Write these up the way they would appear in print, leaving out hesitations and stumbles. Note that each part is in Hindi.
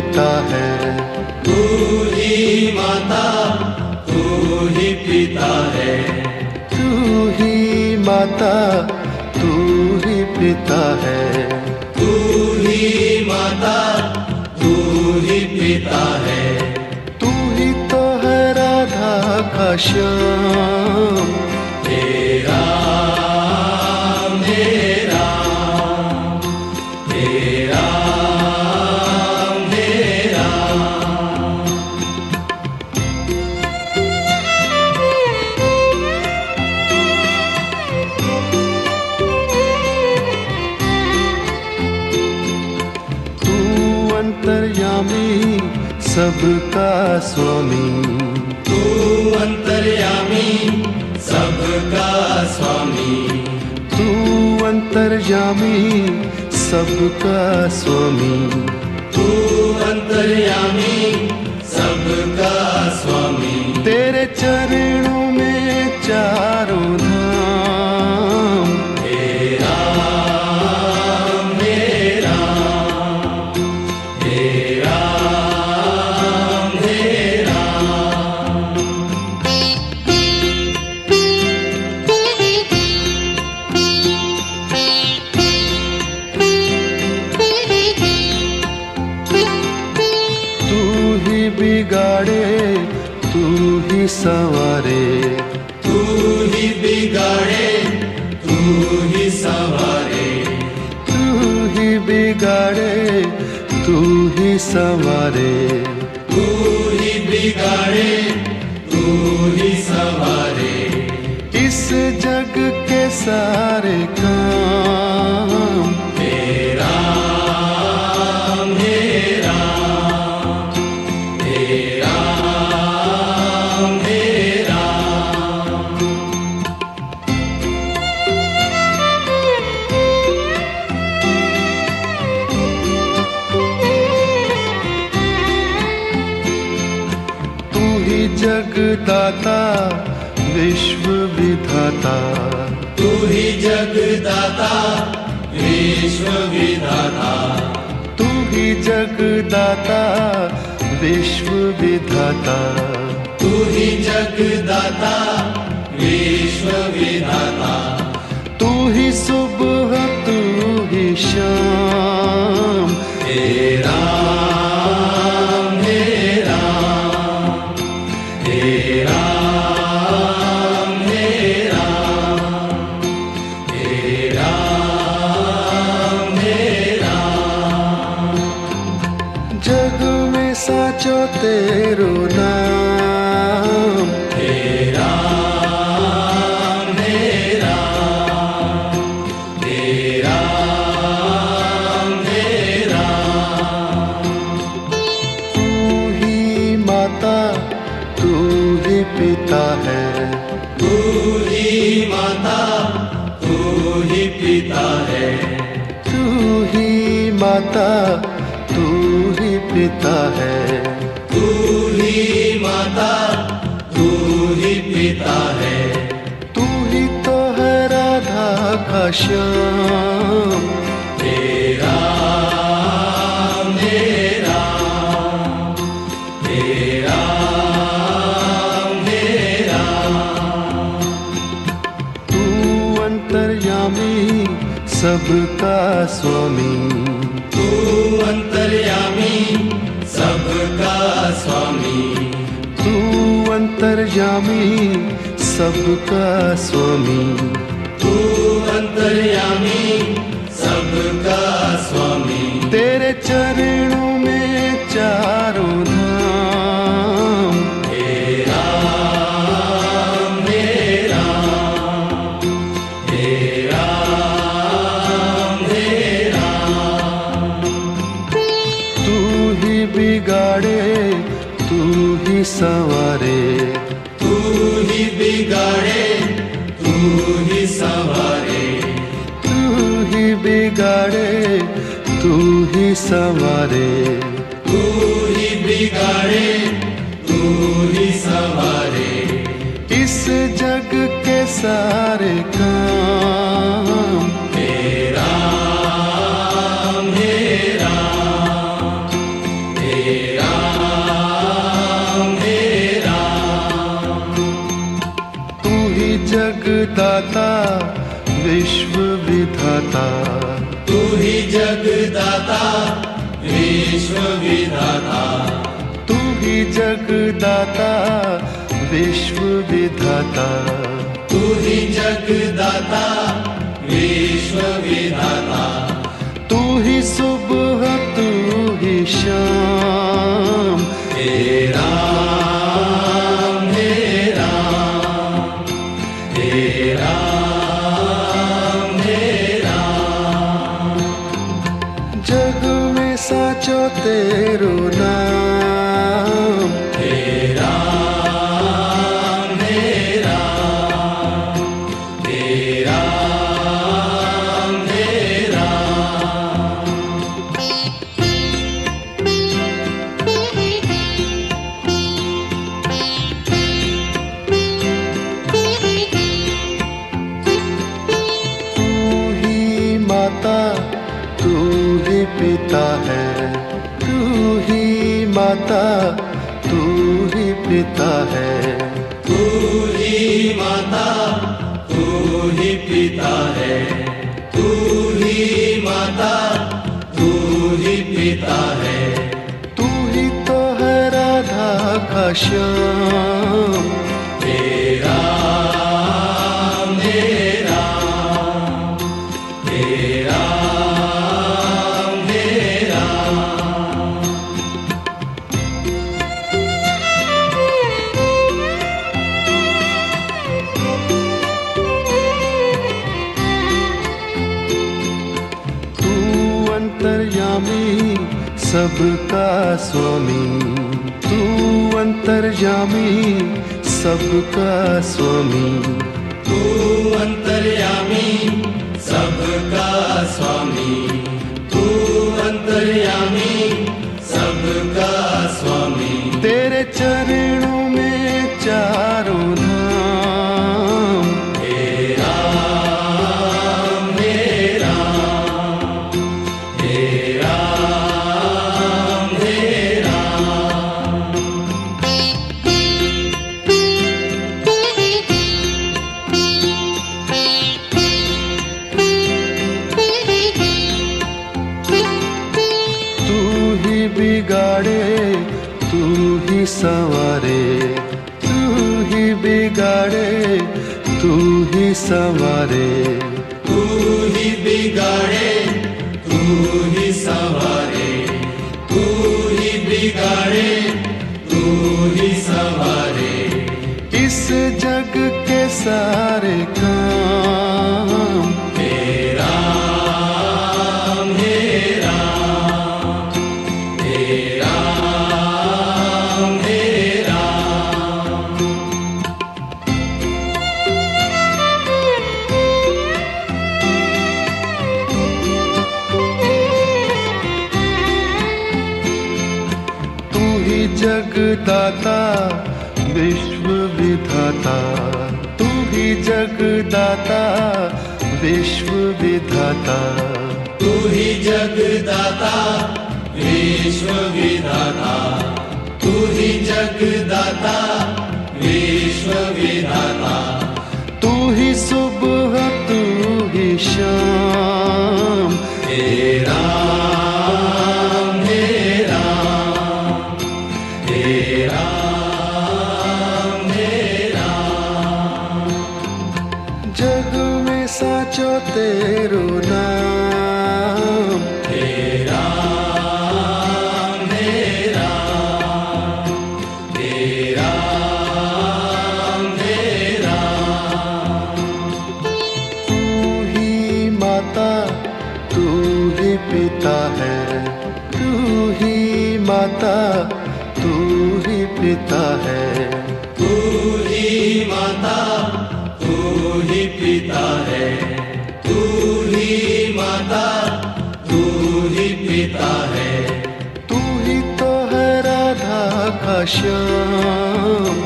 पिता है। तू ही माता, तू ही पिता है। तू ही माता, तू ही पिता है। तू ही माता, तू ही पिता है। तू ही तो है राधा का श्याम। तेरा मेरा, तेरा मेरा। तू अंतर्यामी सबका स्वामी। तू अंतर्यामी सबका स्वामी। तू अंतर्यामी सबका स्वामी। तू अंतर्यामी सबका स्वामी। तेरे चरणों में चारों धाम। तेरा मेरा, तेरा मेरा। तू ही बिगाड़े, तू ही संवारे। तू ही बिगाड़े, तू ही संवारे। तू ही बिगाड़े, तू ही संवारे। तू ही बिगाड़े, तू ही संवारे। इस जग के सारे काम। तेरा मेरा, तेरा मेरा। तू ही जगदाता विश्व विधाता। तू ही जगदाता विश्व विधाता। तू ही जगदाता विश्व विधाता। तू ही जगदाता विश्व विधाता। तू ही सुबह, तू ही शाम। तेरा मेरा, तेरा मेरा, तेरा मेरा। जग में साचो तेरो नाम। तेरा मेरा, तेरा मेरा। तू ही माता, तू ही पिता है। तू ही माता, तू ही पिता है। तू ही माता, तू ही पिता है। तू ही माता, तू ही पिता है। तू ही तो है राधा का श्याम। तेरा मेरा, तेरा मेरा। तू अंतर्यामी सबका स्वामी। तू अंतर्यामी सबका स्वामी। तू अंतर्यामी सबका स्वामी। तू अंतर्यामी सबका स्वामी। तेरे चरणों में चारों धाम। तेरा मेरा, तेरा मेरा। तू ही बिगाड़े, तू ही संवारे। तू ही बिगाड़े, तू ही संवारे। तू ही बिगाड़े, तू ही संवारे। तू ही बिगाड़े, तू ही संवारे। इस जग के सारे काम। तेरा मेरा, तेरा विश्व विधाता, तू ही जगदाता विश्व विधाता, तू ही जगदाता विश्व विधाता, तू ही जगदाता विश्व विधाता, तू ही सुबह तू ही शाम, हे राम हे राम हे राम हे राम। जग में साचो तेरो नाम, हे राम हे राम हे राम हे राम। तू ही माता तू ही पिता है, तू ही माता तू ही पिता है, तू ही माता तू ही पिता है, तू ही माता तू ही पिता है, तू ही तो है राधा का श्याम, हे राम हे राम हे राम हे राम। तू अंतर्यामी सबका स्वामी, तू अंतर्यामी सबका स्वामी, तू अंतर्यामी सबका स्वामी, तू अंतर्यामी सबका स्वामी। तेरे चरणों में चारों धाम, हे राम हे राम हे राम हे राम। तू ही बिगाड़े तू ही संवारे, तू ही बिगाड़े तू ही संवारे, तू ही बिगाड़े तू ही संवारे, तू ही बिगाड़े तू ही संवारे। इस जग के सारे काम, हे राम हे राम हे राम हे राम। तू ही जगदाता विश्व विधाता, तू ही जगदाता विश्व विधाता, तू ही जगदाता विश्व विधाता, तू ही जगदाता विश्व विधाता, तू ही सुबह तू ही शाम, हे राम हे राम हे राम हे राम। जग में साचो तेरो नाम, हे राम हे राम हे राम हे राम। तू ही माता तू ही पिता है, तू ही माता तू ही पिता है, तू ही माता तू ही पिता है, तू ही माता तू ही पिता है, तू ही तो है राधा का श्याम,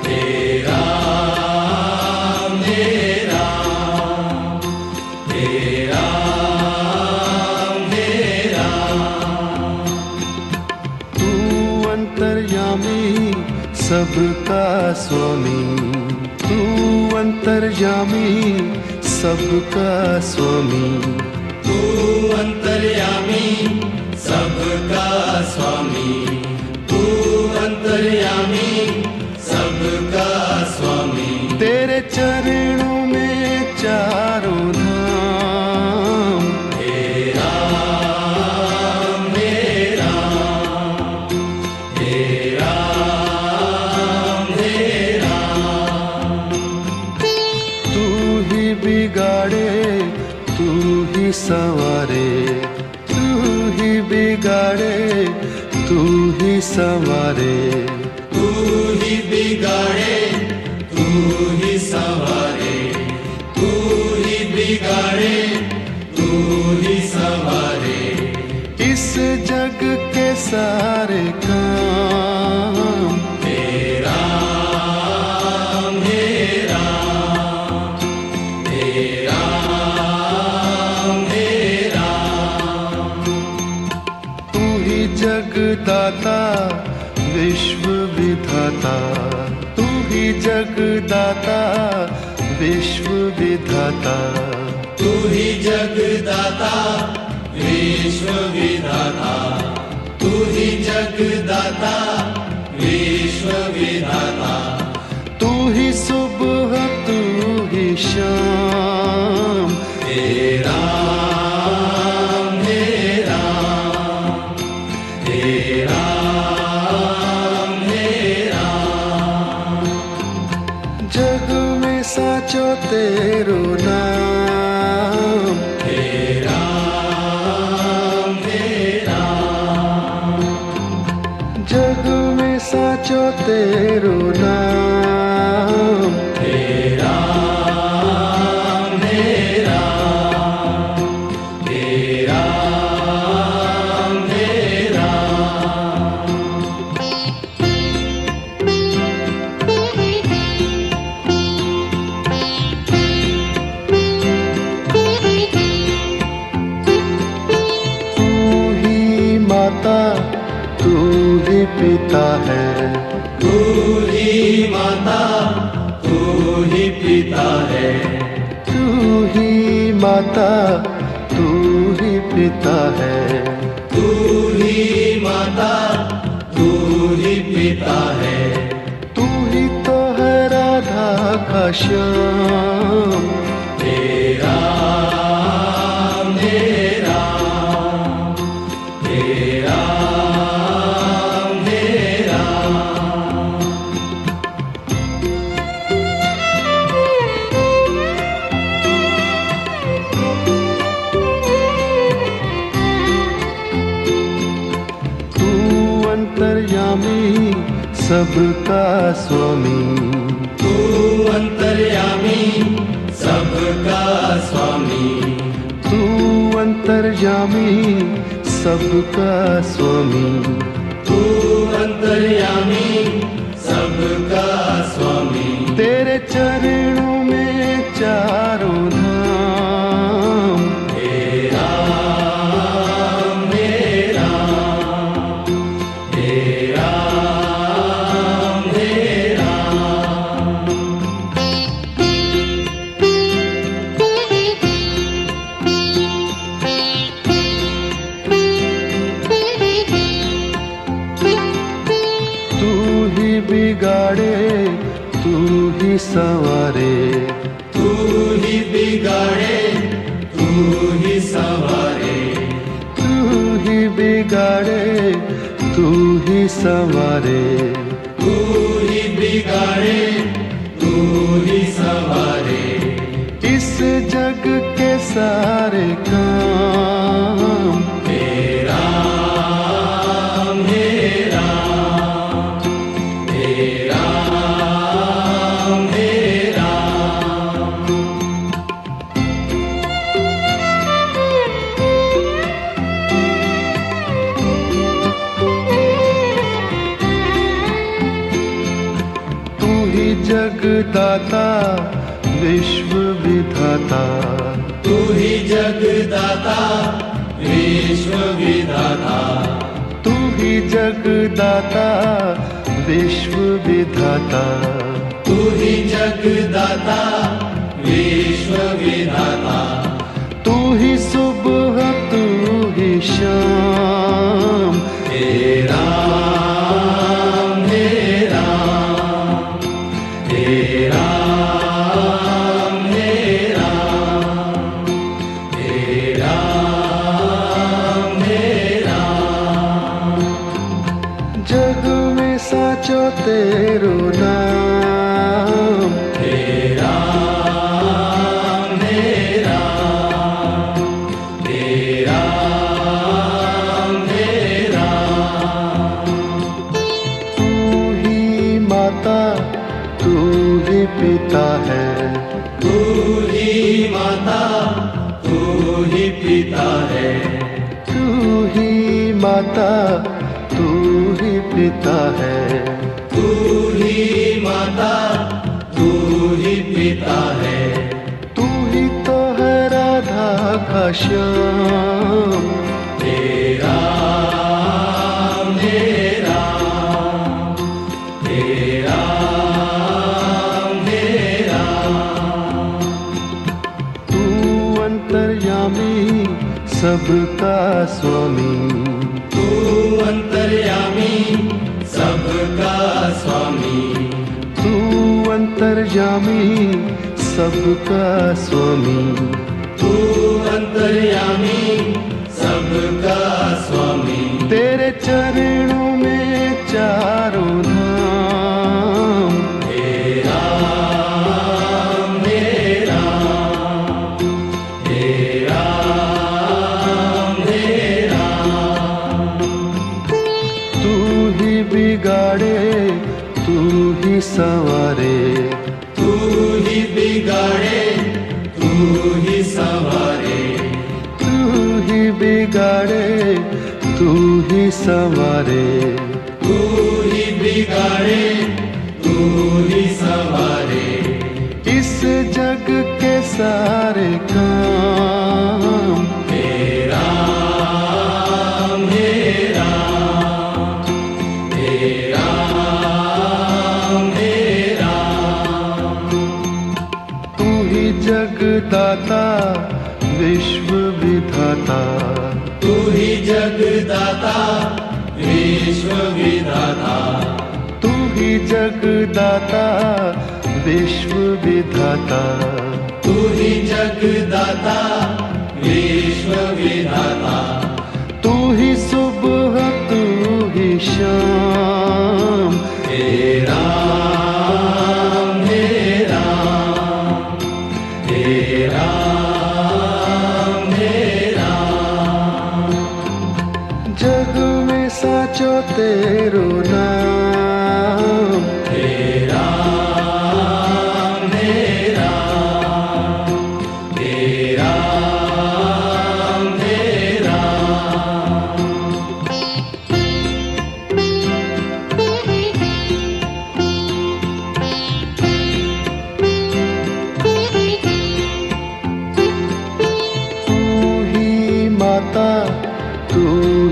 हे राम हे राम हे राम हे राम। तू अंतर्यामी सबका स्वामी, तू अंतर्यामी सबका स्वामी, तू अंतर्यामी सबका स्वामी, तू अंतर्यामी सबका स्वामी। तेरे चरणों में चारों धाम, हे राम हे राम, हे राम हे राम। तू ही बिगाड़े तू ही संवारे, तू ही बिगाड़े तू ही संवारे, तू ही बिगाड़े तू ही संवारे, तू ही बिगाड़े तू ही संवारे। इस जग के सारे काम, हे राम हे राम, हे राम हे राम। तू ही जगदाता विश्व विधाता, तू ही जगदाता विश्व विधाता, तू ही जगदाता विश्व विधाता, तू ही जगदाता विश्व विधाता। तू ही सुबह तू ही शाम, हे राम हे राम, हे राम हे राम। जग में साचो तेरो नाम, हे राम हे राम, जग में साचो तेरो नाम। हे राम हे राम, हे राम हे राम। तू ही माता तू ही पिता है, तू ही माता तू ही पिता है, तू ही माता तू ही पिता है। तू ही माता तू ही पिता है। तू ही तो है राधा का श्याम, हे राम हे राम, हे राम हे राम। तू अंतर्यामी सबका स्वामी, तू अंतर्यामी सबका स्वामी, तू अंतर्यामी सबका स्वामी। तू अंतर्यामी सबका स्वामी। तेरे चरणों में चारों धाम, हे राम हे राम, हे राम हे राम। तू ही बिगाड़े तू ही संवारे, तू ही बिगाड़े तू ही संवारे, तू ही बिगाड़े तू ही संवारे। तू ही बिगाड़े तू ही संवारे। इस जग के सारे काम, हे राम हे राम, हे राम हे राम। तू ही जगदाता विश्व विधाता, तू ही जगदाता विश्व विधाता, तू ही जगदाता विश्व विधाता। तू ही जगदाता विश्व विधाता। तू ही सुबह तू ही शाम, हे राम हे राम, हे राम हे राम, हे राम हे राम। जग में साचो तेरो नाम, हे राम हे राम, हे राम हे राम। तू ही माता तू ही पिता है, तू ही माता तू ही पिता है, तू ही माता तू ही पिता है। तू ही माता तू ही पिता है। तू ही तो है राधा का श्याम, हे राम हे राम, हे राम हे राम। तू अंतर्यामी सबका स्वामी, तू अंतर्यामी सबका स्वामी, तू अंतर्यामी सबका स्वामी। तू अंतर्यामी सबका स्वामी। तेरे चरणों में चारों धाम, हे राम हे राम, हे राम हे राम। तू ही बिगाड़े तू ही संवारे, तू ही बिगाड़े तू ही संवारे, तू ही बिगाड़े तू ही संवारे। तू ही बिगाड़े तू ही संवारे। इस जग के सारे काम, हे राम हे राम, हे राम हे राम। तू ही जगदाता विश्व विधाता, तू ही जगदाता विश्व विधाता। तू ही जगदाता विश्व विधाता। तू ही जगदाता विश्व विधाता। तू ही सुबह तू ही शाम, हे राम हे राम, हे राम हे राम। जग में साचो तेरो नाम, हे राम हे राम, हे राम हे राम। तू ही माता तू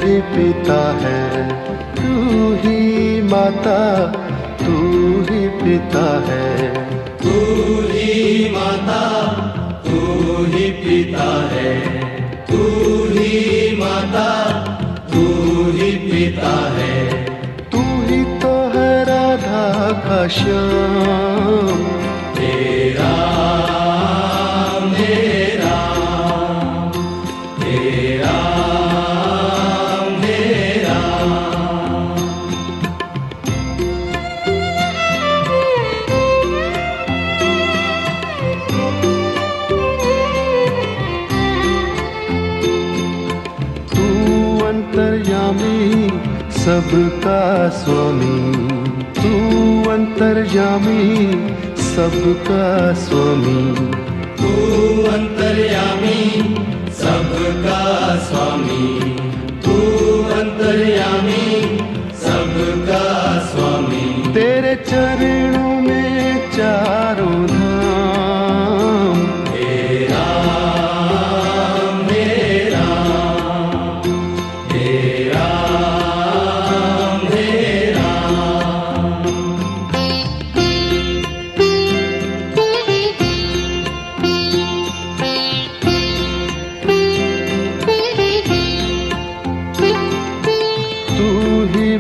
ही पिता है, तू ही माता तू ही पिता है। तू ही माता तू ही पिता है, तू ही माता तू ही पिता है। तू ही तो है राधा का श्याम, हे राम हे राम, हे राम हे राम। तू अंतर्यामी सबका स्वामी, तू अंतर्यामी सबका स्वामी। तू अंतर्यामी सबका स्वामी, तू अंतर्यामी सबका स्वामी। तेरे चरणों में चारों धाम, हे राम हे राम, हे राम हे राम।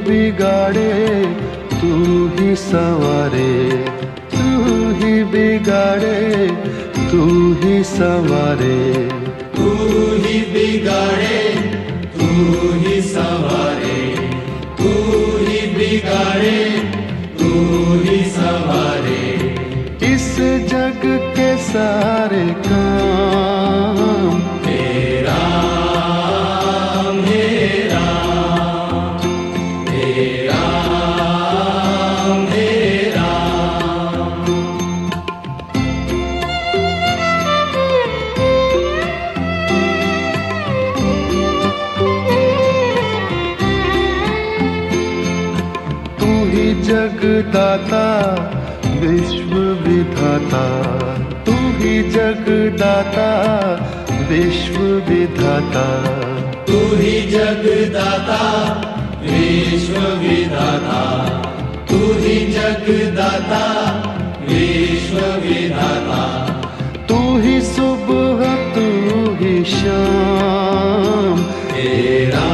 बिगाड़े तू ही संवारे, तू ही बिगाड़े तू ही संवारे, तू ही बिगाड़े तू ही संवारे, तू ही बिगाड़े तू ही संवारे। इस जग के सारे काम तेरा मेरा, तेरा मेरा। तू ही जगदाता विश्व विधाता, तू ही जगदाता विश्व विधाता, तू ही जगदाता विश्व विधाता, तू ही जगदाता विश्व विधाता। तू ही सुबह तू ही शाम, तेरा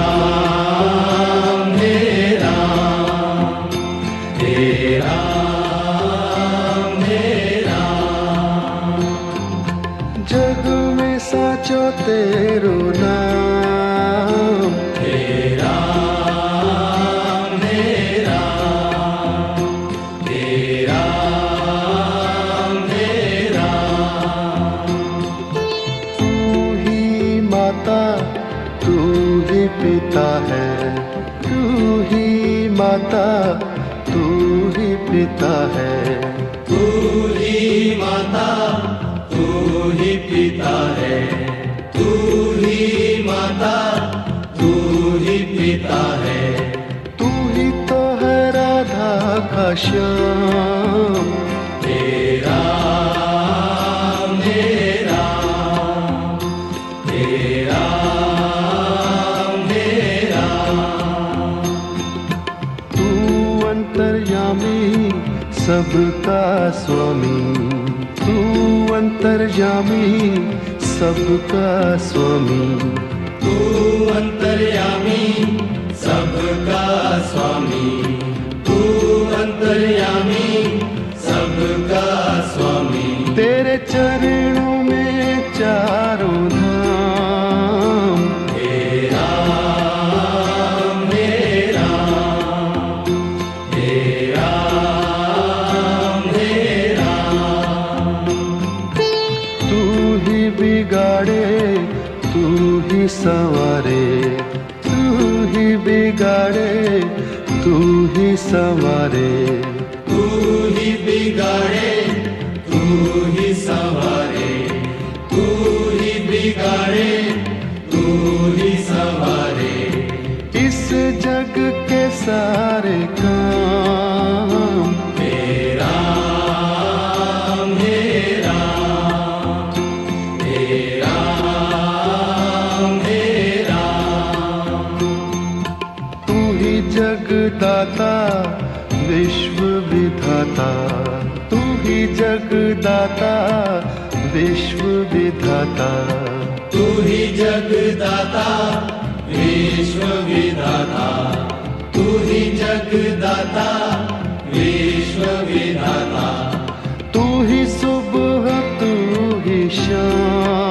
मेरा, तेरा मेरा। जग में साचो तेरो नाम, तेरा मेरा, तेरा मेरा। तू ही माता तू ही पिता है, तू ही माता तू ही पिता है, तू ही माता तू ही पिता है, तू ही माता तू ही पिता है। तू ही तो है राधा का श्याम, तेरा मेरा, तेरा मेरा। तू अंतर्यामी सबका स्वामी, तू अंतर्यामी सबका स्वामी, तू अंतर्यामी सबका स्वामी, तू अंतर्यामी सबका स्वामी। तेरे चरणों में चारों धाम, तेरा मेरा, तेरा मेरा। तू ही बिगाड़े तू ही संवारे, तू ही बिगाड़े तू ही संवारे, तू ही बिगाड़े तू ही संवारे, तू ही बिगाड़े तू ही संवारे। इस जग के सारे काम तेरा मेरा, तेरा मेरा। तू ही जगदाता विश्व विधाता, तू ही जगदाता विश्व विधाता, तू ही जगदाता विश्व विधाता, तू ही जगदाता विश्व विधाता। तू ही सुबह तू ही शाम,